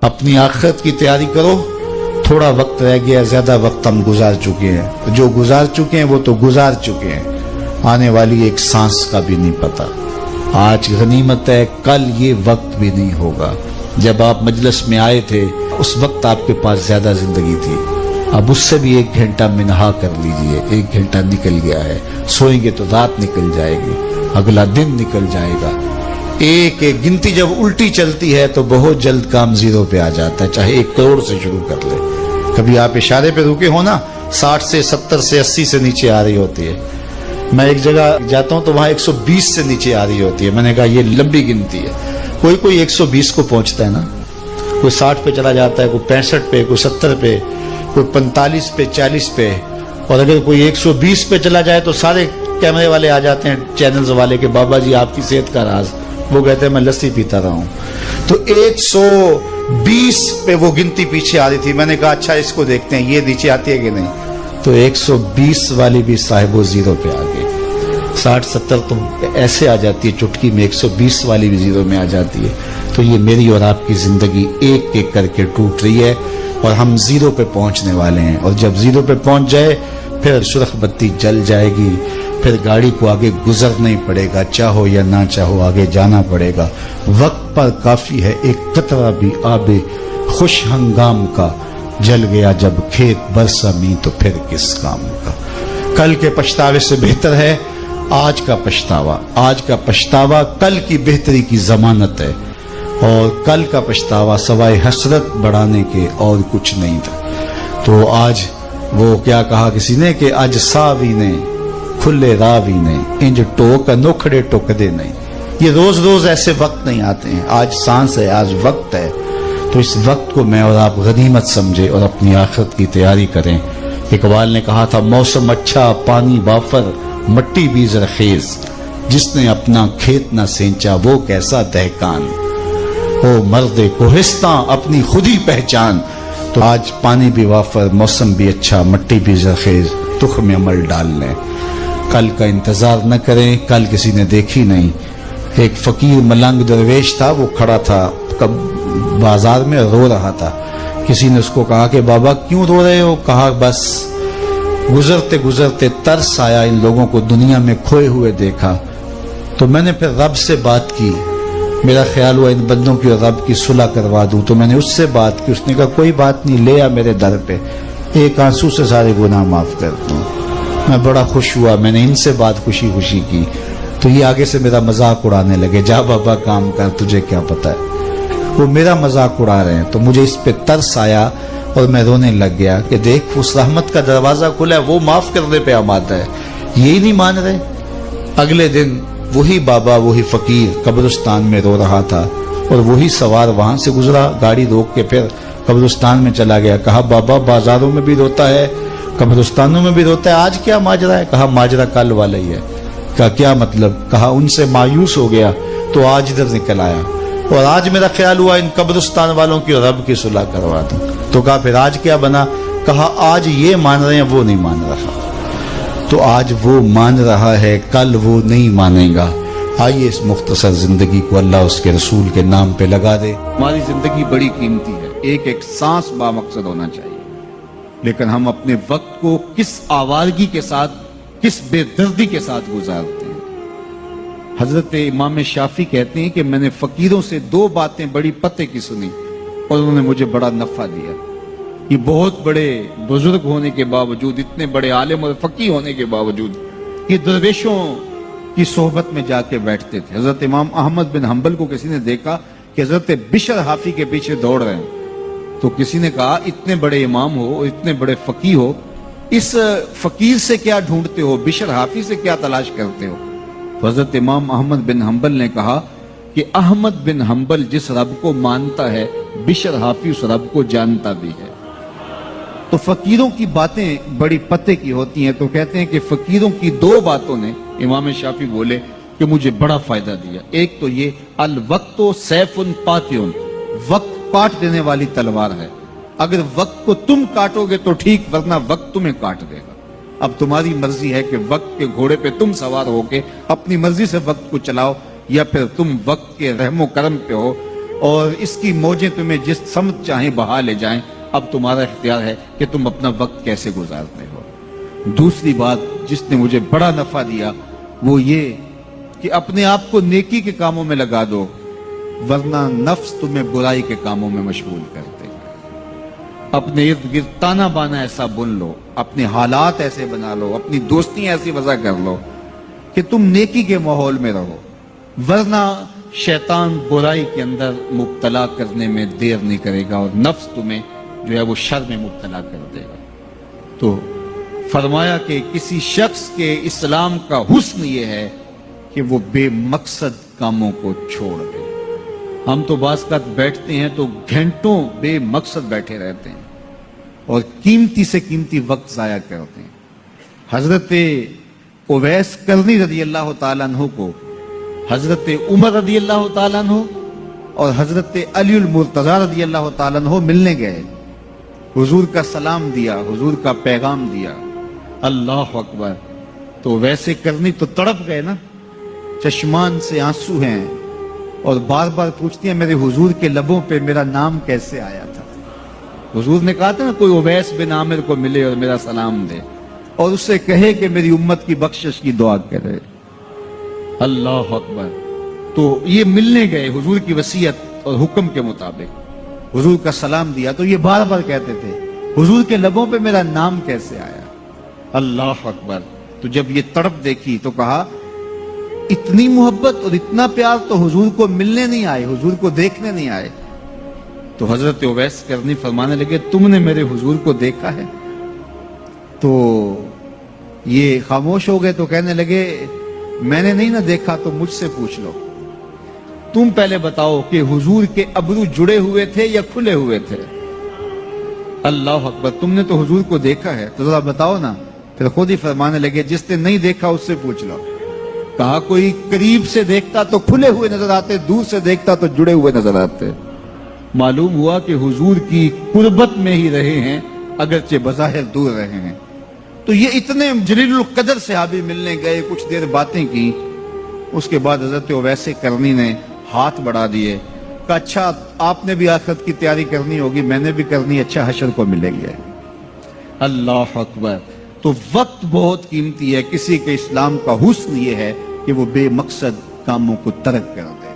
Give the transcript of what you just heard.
اپنی آخرت کی تیاری کرو. تھوڑا وقت رہ گیا, زیادہ وقت ہم گزار چکے ہیں. جو گزار چکے ہیں وہ تو گزار چکے ہیں, آنے والی ایک سانس کا بھی نہیں پتا. آج غنیمت ہے, کل یہ وقت بھی نہیں ہوگا. جب آپ مجلس میں آئے تھے اس وقت آپ کے پاس زیادہ زندگی تھی, اب اس سے بھی 1 گھنٹہ منہا کر لیجئے. 1 گھنٹہ نکل گیا ہے, سوئیں گے تو رات نکل جائے گی, اگلا دن نکل جائے گا. ایک ایک گنتی جب الٹی چلتی ہے تو بہت جلد کام 0 پہ آ جاتا ہے, چاہے 1 کروڑ سے شروع کر لے. کبھی آپ اشارے پہ رکے ہو نا, 60 سے 70 سے 80 سے نیچے آ رہی ہوتی ہے. میں ایک جگہ جاتا ہوں تو وہاں 120 سے نیچے آ رہی ہوتی ہے. میں نے کہا یہ لمبی گنتی ہے. کوئی 120 کو پہنچتا ہے نا, کوئی 60 پہ چلا جاتا ہے, کوئی 65 پہ, کوئی 70 پہ, کوئی 45 پہ, 40 پہ. اور اگر کوئی 120 پہ چلا جائے تو سارے کیمرے والے آ جاتے ہیں, چینلز والے, کہ بابا جی آپ کی صحت کا راز. وہ کہتے ہیں میں لسی پیتا رہا ہوں. تو 120 پہ وہ گنتی پیچھے آ رہی تھی. میں نے کہا اچھا اس کو دیکھتے ہیں یہ نیچے آتی ہے کہ نہیں. تو 120 والی بھی صاحب و 0 پہ آ گئی. 60-70 تو ایسے آ جاتی ہے چٹکی میں, 120 والی بھی 0 میں آ جاتی ہے. تو یہ میری اور آپ کی زندگی ایک ایک کر کے ٹوٹ رہی ہے اور ہم 0 پہ پہنچنے والے ہیں. اور جب 0 پہ پہنچ جائے پھر سرخ بتی جل جائے گی, پھر گاڑی کو آگے گزرنا ہی پڑے گا, چاہو یا نہ چاہو آگے جانا پڑے گا. وقت پر کافی ہے ایک قطرہ بھی آب خوش ہنگام کا, جل گیا جب کھیت برسا می تو پھر کس کام کا. کل کے پچھتاوے سے بہتر ہے آج کا پچھتاوا. آج کا پچھتاوا کل کی بہتری کی ضمانت ہے, اور کل کا پچھتاوا سوائے حسرت بڑھانے کے اور کچھ نہیں تھا. تو آج وہ کیا کہا کسی نے کہ آج ساوی نے کھلے راوی نے انج ٹوک نوکھڑے ٹوکدے نہیں. یہ روز روز ایسے وقت نہیں آتے ہیں. آج سانس ہے, آج وقت ہے. تو اس وقت کو میں اور آپ غنیمت سمجھے اور اپنی آخرت کی تیاری کریں. اقبال نے کہا تھا موسم اچھا پانی وافر مٹی بھی زرخیز, جس نے اپنا کھیت نہ سینچا وہ کیسا دہقان. او مرد کوہستاں اپنی خود ہی پہچان. تو آج پانی بھی وافر, موسم بھی اچھا, مٹی بھی زرخیز, تخم عمل ڈال لیں. کل کا انتظار نہ کریں, کل کسی نے دیکھی نہیں. ایک فقیر ملنگ درویش تھا, وہ کھڑا تھا بازار میں رو رہا تھا. کسی نے اس کو کہا کہ بابا کیوں رو رہے ہو؟ کہا بس گزرتے گزرتے ترس آیا, ان لوگوں کو دنیا میں کھوئے ہوئے دیکھا تو میں نے پھر رب سے بات کی. میرا خیال ہوا ان بندوں کی اور رب کی صلح کروا دوں. تو میں نے اس سے بات کی. اس نے کہا کوئی بات نہیں, لے آ میرے در پہ, 1 آنسو سے سارے گناہ معاف کر دوں. میں بڑا خوش ہوا, میں نے ان سے بات خوشی خوشی کی. تو یہ آگے سے میرا مذاق اڑانے لگے, جا بابا کام کر, تجھے کیا پتا ہے. وہ میرا مذاق اڑا رہے ہیں. تو مجھے اس پہ ترس آیا اور میں رونے لگ گیا کہ دیکھ اس رحمت کا دروازہ کھلا ہے, وہ معاف کرنے پہ آمادہ ہے, یہی نہیں مان رہے. اگلے دن وہی بابا وہی فقیر قبرستان میں رو رہا تھا, اور وہی سوار وہاں سے گزرا, گاڑی روک کے پھر قبرستان میں چلا گیا. کہا بابا بازاروں میں بھی روتا ہے, قبرستانوں میں بھی روتا ہے, آج کیا ماجرا ہے؟ کہا ماجرا کل والا ہی ہے. کہا کیا مطلب؟ کہا ان سے مایوس ہو گیا تو آج ادھر نکل آیا, اور آج میرا خیال ہوا ان قبرستان والوں کی رب کی صلح کروا دوں. تو کہا پھر آج کیا بنا؟ کہا آج یہ مان رہے ہیں وہ نہیں مان رہا. تو آج وہ مان رہا ہے, کل وہ نہیں مانے گا. آئیے اس مختصر زندگی کو اللہ اس کے رسول کے نام پہ لگا دے. ہماری زندگی بڑی قیمتی ہے, ایک ایک سانس با مقصد ہونا چاہیے, لیکن ہم اپنے وقت کو کس آوارگی کے ساتھ, کس بے دردی کے ساتھ گزارتے ہیں. حضرت امام شافعی کہتے ہیں کہ میں نے فقیروں سے 2 باتیں بڑی پتے کی سنی اور انہوں نے مجھے بڑا نفع دیا. یہ بہت بڑے بزرگ ہونے کے باوجود, اتنے بڑے عالم اور فقیہ ہونے کے باوجود یہ درویشوں کی صحبت میں جا کے بیٹھتے تھے. حضرت امام احمد بن حنبل کو کسی نے دیکھا کہ حضرت بشر حافی کے پیچھے دوڑ رہے ہیں. تو کسی نے کہا اتنے بڑے امام ہو, اتنے بڑے فقیہ ہو, اس فقیر سے کیا ڈھونڈتے ہو, بشر حافی سے کیا تلاش کرتے ہو؟ تو حضرت امام احمد بن حنبل نے کہا کہ احمد بن حنبل جس رب کو مانتا ہے, بشر حافی اس رب کو جانتا بھی ہے. تو فقیروں کی باتیں بڑی پتے کی ہوتی ہیں. تو کہتے ہیں کہ فقیروں کی 2 باتوں نے, امام شافعی بولے, کہ مجھے بڑا فائدہ دیا. ایک تو یہ الوقت سیف قاطع, وقت کاٹ دینے والی تلوار ہے. اگر وقت کو تم کاٹو گے تو ٹھیک, ورنہ وقت تمہیں کاٹ دے گا. اب تمہاری مرضی ہے کہ وقت کے گھوڑے پہ تم سوار ہو کے اپنی مرضی سے وقت کو چلاؤ, یا پھر تم وقت کے رحم و کرم پہ ہو اور اس کی موجیں تمہیں جس سمت چاہیں بہا لے جائیں، اب تمہارا اختیار ہے کہ تم اپنا وقت کیسے گزارتے ہو۔ دوسری بات جس نے مجھے بڑا نفع دیا وہ یہ کہ اپنے آپ کو نیکی کے کاموں میں لگا دو، ورنہ نفس تمہیں برائی کے کاموں میں مشغول کرتے ہیں۔ اپنے ارد گرد تانا بانا ایسا بن لو، اپنے حالات ایسے بنا لو، اپنی دوستیاں ایسی وضع کر لو کہ تم نیکی کے ماحول میں رہو، ورنہ شیطان برائی کے اندر مبتلا کرنے میں دیر نہیں کرے گا اور نفس تمہیں جو ہے وہ شر میں مبتلا کر دے گا۔ تو فرمایا کہ کسی شخص کے اسلام کا حسن یہ ہے کہ وہ بے مقصد کاموں کو چھوڑ دے۔ ہم تو بعض اوقات بیٹھتے ہیں تو گھنٹوں بے مقصد بیٹھے رہتے ہیں اور قیمتی سے قیمتی وقت ضائع کرتے ہیں۔ حضرت اویس کرنی رضی اللہ تعالیٰ عنہ کو حضرت عمر رضی اللہ تعالیٰ عنہ اور حضرت علی المرتضیٰ رضی اللہ تعالیٰ عنہ ملنے گئے، حضور کا سلام دیا، حضور کا پیغام دیا، اللہ اکبر۔ تو ویسے کرنی تو تڑپ گئے نا، چشمان سے آنسو ہیں اور بار بار پوچھتی ہیں میرے حضور کے لبوں پہ میرا نام کیسے آیا تھا۔ حضور نے کہا تھا نا کوئی اویس بن عامر کو ملے اور میرا سلام دے اور اس سے کہے کہ میری امت کی بخشش کی دعا کرے، اللہ اکبر۔ تو یہ ملنے گئے حضور کی وصیت اور حکم کے مطابق، حضور کا سلام دیا تو یہ بار بار کہتے تھے حضور کے لبوں پہ میرا نام کیسے آیا، اللہ اکبر۔ تو جب یہ تڑپ دیکھی تو کہا اتنی محبت اور اتنا پیار تو حضور کو ملنے نہیں آئے، حضور کو دیکھنے نہیں آئے۔ تو حضرت اویس کرنی فرمانے لگے تم نے میرے حضور کو دیکھا ہے؟ تو یہ خاموش ہو گئے تو کہنے لگے میں نے نہیں نہ دیکھا تو مجھ سے پوچھ لو، تم پہلے بتاؤ کہ حضور کے ابرو جڑے ہوئے تھے یا کھلے ہوئے تھے؟ اللہ اکبر، تم نے تو حضور کو دیکھا ہے تو ذرا بتاؤ نا۔ پھر خود ہی فرمانے لگے جس نے نہیں دیکھا اس سے پوچھ لو۔ کہا کوئی قریب سے دیکھتا تو کھلے ہوئے نظر آتے، دور سے دیکھتا تو جڑے ہوئے نظر آتے۔ معلوم ہوا کہ حضور کی قربت میں ہی رہے ہیں اگرچہ بظاہر دور رہے ہیں۔ تو یہ اتنے جلیل القدر صحابی ملنے گئے، کچھ دیر باتیں کی، اس کے بعد حضرت اویس کرنی نے ہاتھ بڑھا دیے، کہا اچھا آپ نے بھی آخرت کی تیاری کرنی ہوگی، میں نے بھی کرنی، اچھا حشر کو ملیں گے۔ اللہ اکبر۔ تو وقت بہت قیمتی ہے، کسی کے اسلام کا حسن یہ ہے کہ وہ بے مقصد کاموں کو ترک کر دے۔